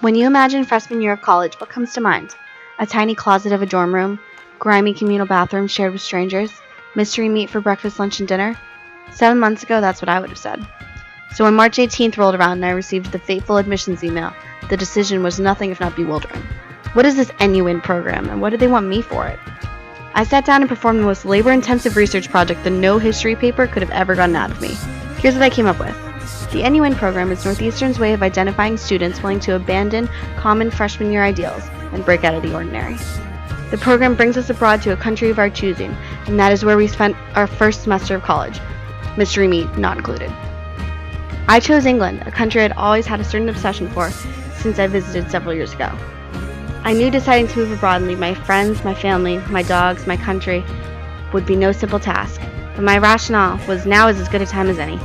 When you imagine freshman year of college, what comes to mind? A tiny closet of a dorm room, grimy communal bathrooms shared with strangers, mystery meat for breakfast, lunch, and dinner? 7 months ago, that's what I would have said. So when March 18th rolled around and I received the fateful admissions email, the decision was nothing if not bewildering. What is this NUIN program, and what do they want me for it? I sat down and performed the most labor-intensive research project the no history paper could have ever gotten out of me. Here's what I came up with. The NUIN program is Northeastern's way of identifying students willing to abandon common freshman year ideals and break out of the ordinary. The program brings us abroad to a country of our choosing, and that is where we spent our first semester of college, mystery meat not included. I chose England, a country I'd always had a certain obsession for since I visited several years ago. I knew deciding to move abroad and leave my friends, my family, my dogs, my country would be no simple task, but my rationale was now is as good a time as any.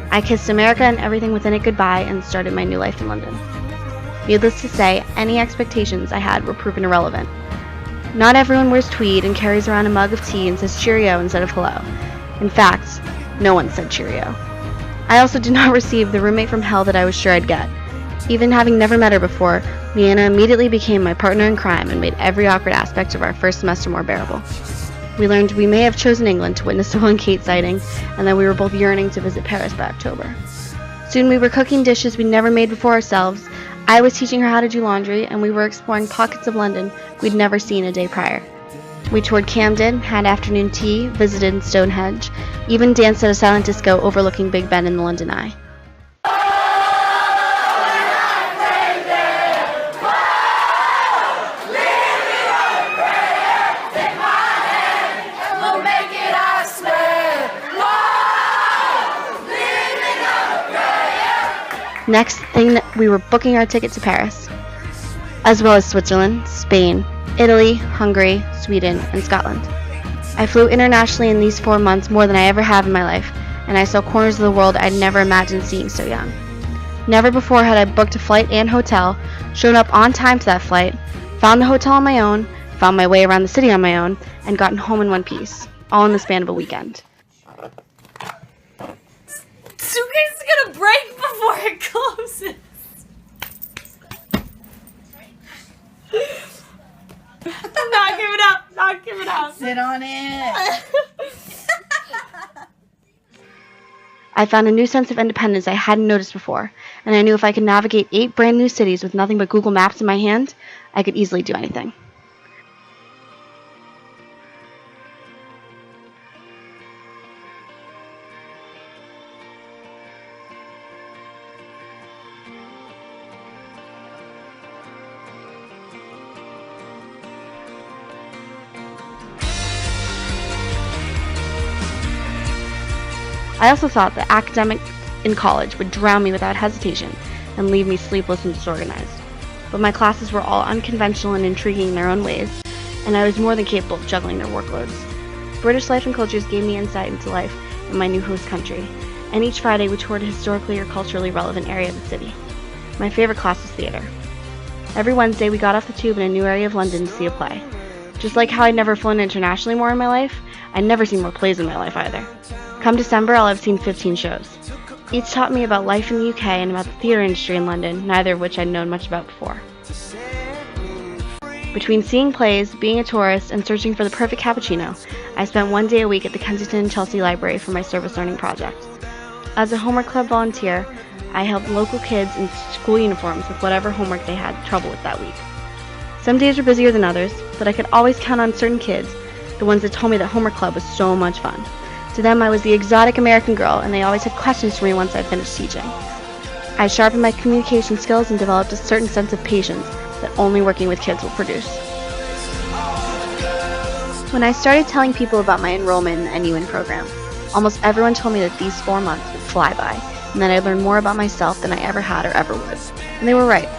I kissed America and everything within it goodbye and started my new life in London. Needless to say, any expectations I had were proven irrelevant. Not everyone wears tweed and carries around a mug of tea and says cheerio instead of hello. In fact, no one said cheerio. I also did not receive the roommate from hell that I was sure I'd get. Even having never met her before, Leanna immediately became my partner in crime and made every awkward aspect of our first semester more bearable. We learned we may have chosen England to witness the Will and Kate sighting, and that we were both yearning to visit Paris by October. Soon we were cooking dishes we'd never made before ourselves. I was teaching her how to do laundry, and we were exploring pockets of London we'd never seen a day prior. We toured Camden, had afternoon tea, visited Stonehenge, even danced at a silent disco overlooking Big Ben in the London Eye. Next thing, we were booking our ticket to Paris, as well as Switzerland, Spain, Italy, Hungary, Sweden, and Scotland. I flew internationally in these 4 months more than I ever have in my life, and I saw corners of the world I'd never imagined seeing so young. Never before had I booked a flight and hotel, shown up on time to that flight, found the hotel on my own, found my way around the city on my own, and gotten home in one piece, all in the span of a weekend. Suitcase is gonna break before it closes. Not give it up. Not give it up. Sit on it. I found a new sense of independence I hadn't noticed before, and I knew if I could navigate 8 brand new cities with nothing but Google Maps in my hand, I could easily do anything. I also thought that academic in college would drown me without hesitation and leave me sleepless and disorganized. But my classes were all unconventional and intriguing in their own ways, and I was more than capable of juggling their workloads. British life and cultures gave me insight into life in my new host country, and each Friday we toured a historically or culturally relevant area of the city. My favorite class was theater. Every Wednesday we got off the tube in a new area of London to see a play. Just like how I'd never flown internationally more in my life, I'd never seen more plays in my life either. Come December, I'll have seen 15 shows. Each taught me about life in the UK and about the theater industry in London, neither of which I'd known much about before. Between seeing plays, being a tourist, and searching for the perfect cappuccino, I spent 1 day a week at the Kensington and Chelsea Library for my service learning project. As a homework club volunteer, I helped local kids in school uniforms with whatever homework they had trouble with that week. Some days were busier than others, but I could always count on certain kids, the ones that told me that homework club was so much fun. To them, I was the exotic American girl, and they always had questions for me once I'd finished teaching. I sharpened my communication skills and developed a certain sense of patience that only working with kids will produce. When I started telling people about my enrollment in the NUIN program, almost everyone told me that these 4 months would fly by, and that I'd learn more about myself than I ever had or ever would. And they were right.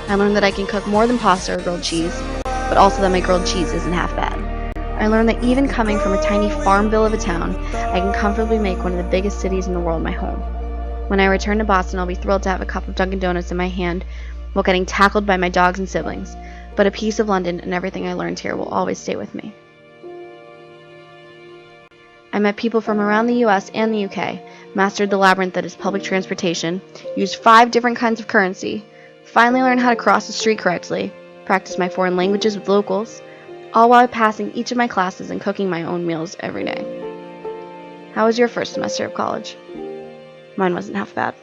I learned that I can cook more than pasta or grilled cheese, but also that my grilled cheese isn't half bad. I learned that even coming from a tiny farmville of a town, I can comfortably make one of the biggest cities in the world my home. When I return to Boston, I'll be thrilled to have a cup of Dunkin' Donuts in my hand while getting tackled by my dogs and siblings, but a piece of London and everything I learned here will always stay with me. I met people from around the US and the UK, mastered the labyrinth that is public transportation, used 5 different kinds of currency, Finally learn how to cross the street correctly, practice my foreign languages with locals, all while passing each of my classes and cooking my own meals every day. How was your first semester of college? Mine wasn't half bad.